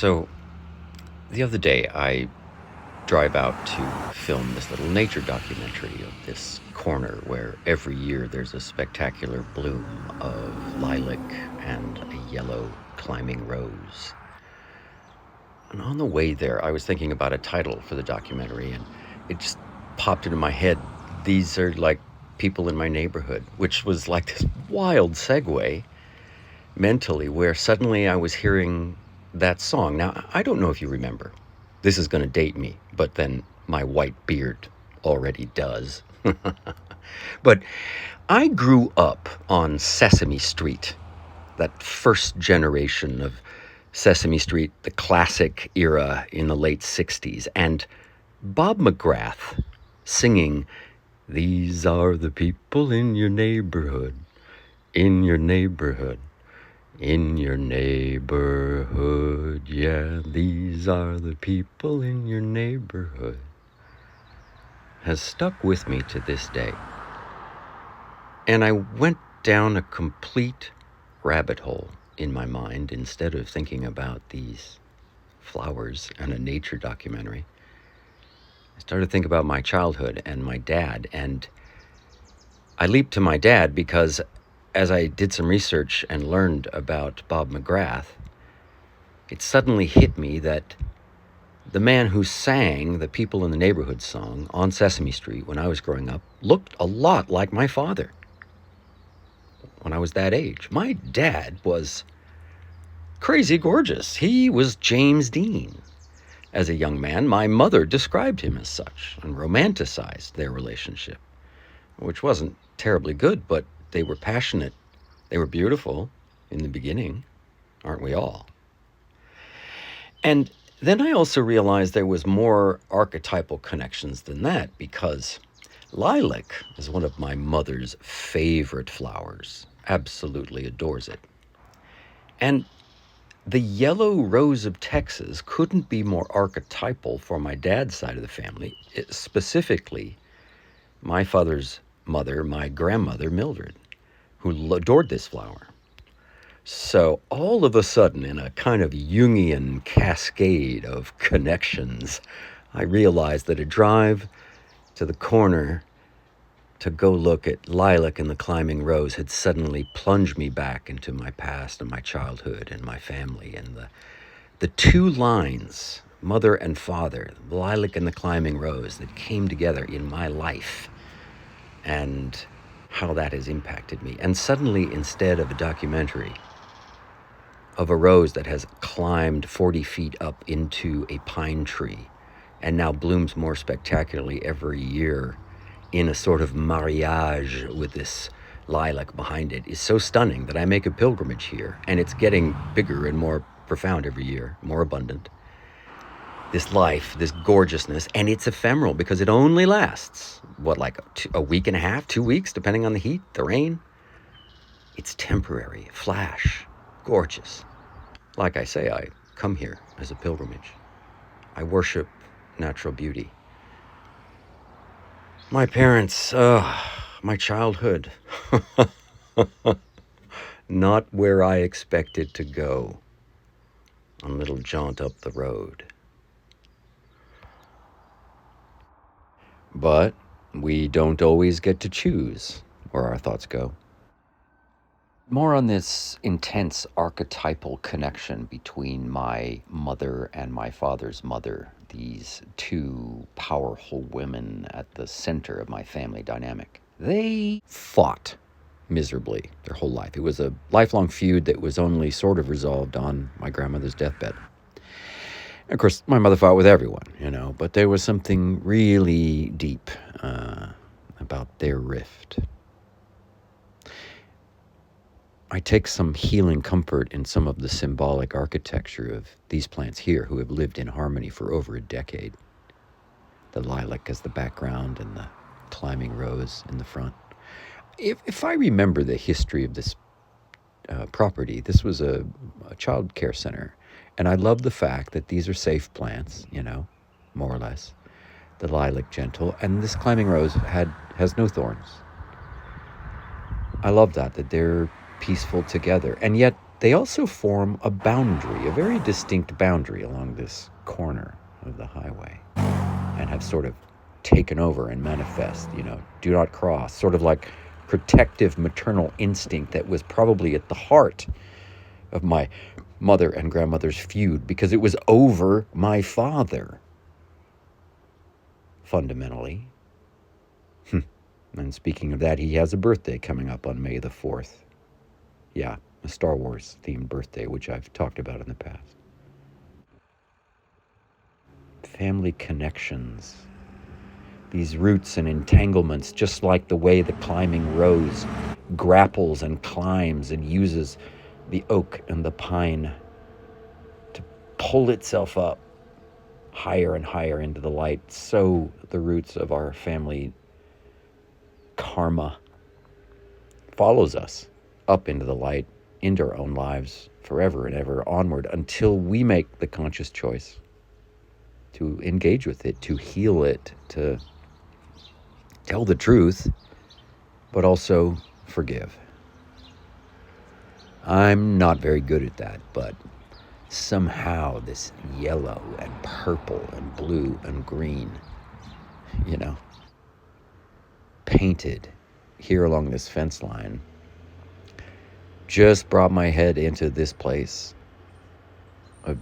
So, the other day I drive out to film this little nature documentary of this corner where every year there's a spectacular bloom of lilac and a yellow climbing rose. And on the way there, I was thinking about a title for the documentary, and it just popped into my head. These are like people in my neighborhood, which was like this wild segue mentally where suddenly I was hearing that song. Now, I don't know if you remember. This is going to date me, but then my white beard already does. But I grew up on Sesame Street, that first generation of Sesame Street, the classic era in the late 60s, and Bob McGrath singing, "These are the people in your neighborhood, in your neighborhood. In your neighborhood, yeah, these are the people in your neighborhood," has stuck with me to this day. And I went down a complete rabbit hole in my mind instead of thinking about these flowers and a nature documentary. I started to think about my childhood and my dad, and I leaped to my dad because as I did some research and learned about Bob McGrath, it suddenly hit me that the man who sang the People in the Neighborhood song on Sesame Street when I was growing up looked a lot like my father when I was that age. My dad was crazy gorgeous. He was James Dean. As a young man, my mother described him as such and romanticized their relationship, which wasn't terribly good, but they were passionate. They were beautiful in the beginning, aren't we all? And then I also realized there was more archetypal connections than that, because lilac is one of my mother's favorite flowers. Absolutely adores it. And the yellow rose of Texas couldn't be more archetypal for my dad's side of the family, specifically my father's mother, my grandmother, Mildred, who adored this flower. So all of a sudden, in a kind of Jungian cascade of connections, I realized that a drive to the corner to go look at Lilac and the Climbing Rose had suddenly plunged me back into my past and my childhood and my family. And the two lines, mother and father, Lilac and the Climbing Rose, that came together in my life, and how that has impacted me. And suddenly, instead of a documentary of a rose that has climbed 40 feet up into a pine tree and now blooms more spectacularly every year in a sort of mariage with this lilac behind it, is so stunning that I make a pilgrimage here, and it's getting bigger and more profound every year, more abundant. This life, this gorgeousness, and it's ephemeral because it only lasts, like a week and a half, 2 weeks, depending on the heat, the rain. It's temporary, flash, gorgeous. Like I say, I come here as a pilgrimage. I worship natural beauty. My parents, my childhood, not where I expected to go on a little jaunt up the road. But we don't always get to choose where our thoughts go. More on this intense archetypal connection between my mother and my father's mother, these two powerful women at the center of my family dynamic. They fought miserably their whole life. It was a lifelong feud that was only sort of resolved on my grandmother's deathbed. Of course, my mother fought with everyone, but there was something really deep about their rift. I take some healing comfort in some of the symbolic architecture of these plants here who have lived in harmony for over a decade. The lilac as the background and the climbing rose in the front. If I remember the history of this property, this was a child care center. And I love the fact that these are safe plants, more or less. The lilac gentle, and this climbing rose has no thorns. I love that they're peaceful together. And yet they also form a boundary, a very distinct boundary along this corner of the highway, and have sort of taken over and manifest, do not cross, sort of like protective maternal instinct that was probably at the heart of my mother and grandmother's feud, because it was over my father, fundamentally. And speaking of that, he has a birthday coming up on May the 4th. Yeah, a Star Wars themed birthday, which I've talked about in the past. Family connections. These roots and entanglements, just like the way the climbing rose grapples and climbs and uses the oak and the pine to pull itself up higher and higher into the light, so the roots of our family karma follows us up into the light, into our own lives, forever and ever onward, until we make the conscious choice to engage with it, to heal it, to tell the truth, but also forgive. I'm not very good at that, but somehow this yellow and purple and blue and green, painted here along this fence line, just brought my head into this place of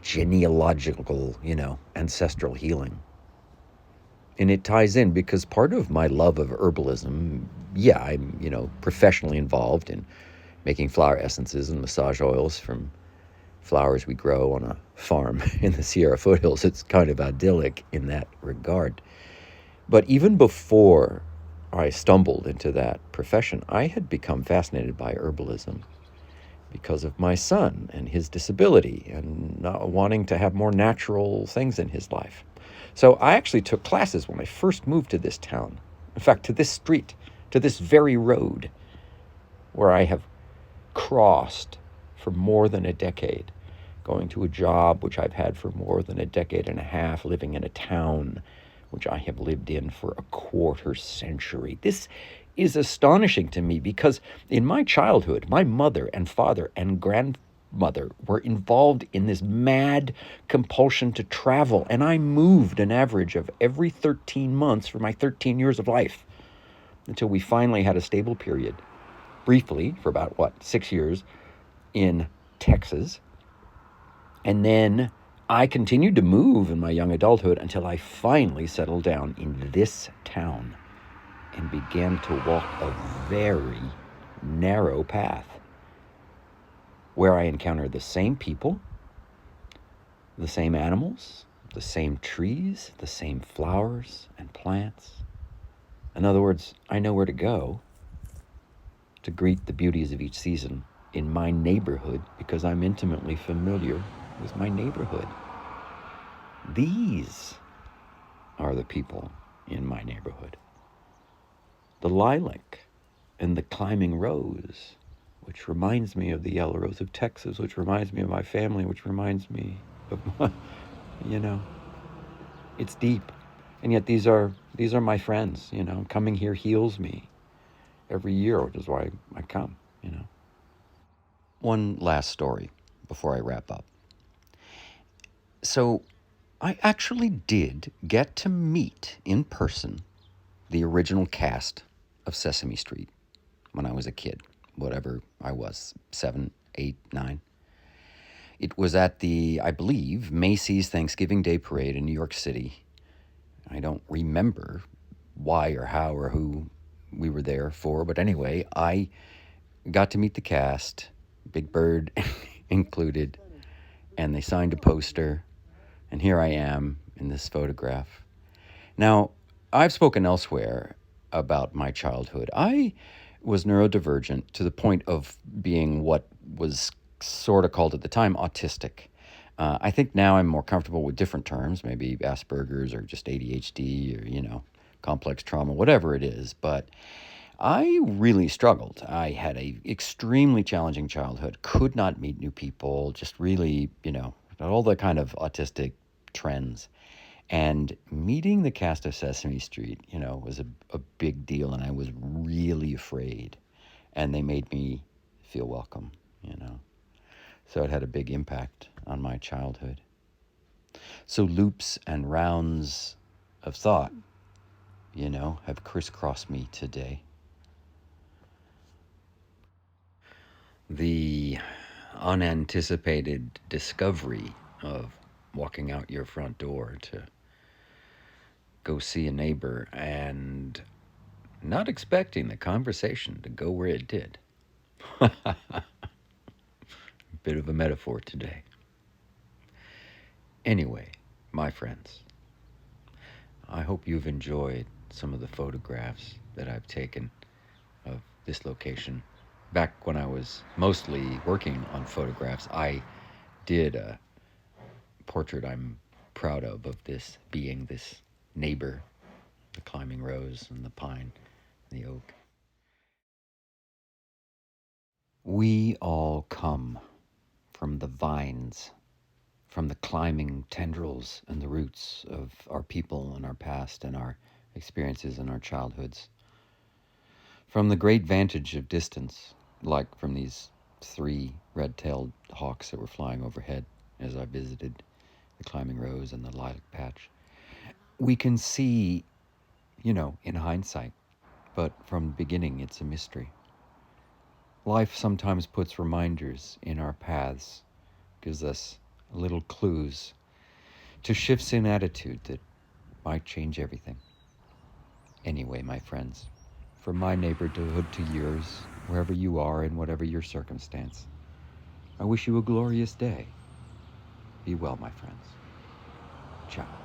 genealogical, ancestral healing. And it ties in because part of my love of herbalism, I'm, professionally involved in making flower essences and massage oils from flowers we grow on a farm in the Sierra foothills. It's kind of idyllic in that regard. But even before I stumbled into that profession, I had become fascinated by herbalism because of my son and his disability and not wanting to have more natural things in his life. So I actually took classes when I first moved to this town. In fact, to this street, to this very road where I have crossed for more than a decade, going to a job which I've had for more than a decade and a half, living in a town which I have lived in for a quarter century. This is astonishing to me because in my childhood, my mother and father and grandmother were involved in this mad compulsion to travel, and I moved an average of every 13 months for my 13 years of life until we finally had a stable period, briefly, for about, 6 years in Texas. And then I continued to move in my young adulthood until I finally settled down in this town and began to walk a very narrow path where I encountered the same people, the same animals, the same trees, the same flowers and plants. In other words, I know where to go to greet the beauties of each season in my neighborhood because I'm intimately familiar with my neighborhood. These are the people in my neighborhood. The lilac and the climbing rose, which reminds me of the yellow rose of Texas, which reminds me of my family, which reminds me of my, it's deep. And yet these are my friends, coming here heals me every year, which is why I come, One last story before I wrap up. So I actually did get to meet in person the original cast of Sesame Street when I was a kid, whatever I was, 7, 8, 9. It was at the, I believe, Macy's Thanksgiving Day Parade in New York City. I don't remember why or how or who we were there for, but anyway, I got to meet the cast, Big Bird included, and they signed a poster, and here I am in this photograph. Now, I've spoken elsewhere about my childhood. I was neurodivergent to the point of being what was sort of called at the time autistic. I think now I'm more comfortable with different terms, maybe Asperger's or just ADHD or, complex trauma, whatever it is. But I really struggled. I had a extremely challenging childhood, could not meet new people, just really, all the kind of autistic trends. And meeting the cast of Sesame Street, was a big deal, and I was really afraid. And they made me feel welcome, you know. So it had a big impact on my childhood. So loops and rounds of thought, you know, have crisscrossed me today. The unanticipated discovery of walking out your front door to go see a neighbor and not expecting the conversation to go where it did. Bit of a metaphor today. Anyway, my friends, I hope you've enjoyed some of the photographs that I've taken of this location. Back when I was mostly working on photographs, I did a portrait I'm proud of this being this neighbor, the climbing rose and the pine and the oak. We all come from the vines, from the climbing tendrils and the roots of our people and our past and our experiences and our childhoods. From the great vantage of distance, like from these 3 red-tailed hawks that were flying overhead as I visited the climbing rose and the lilac patch, we can see, you know, in hindsight, but from the beginning it's a mystery. Life sometimes puts reminders in our paths, gives us little clues to shifts in attitude that might change everything. Anyway, my friends, from my neighborhood to yours, wherever you are and whatever your circumstance, I wish you a glorious day. Be well, my friends. Ciao.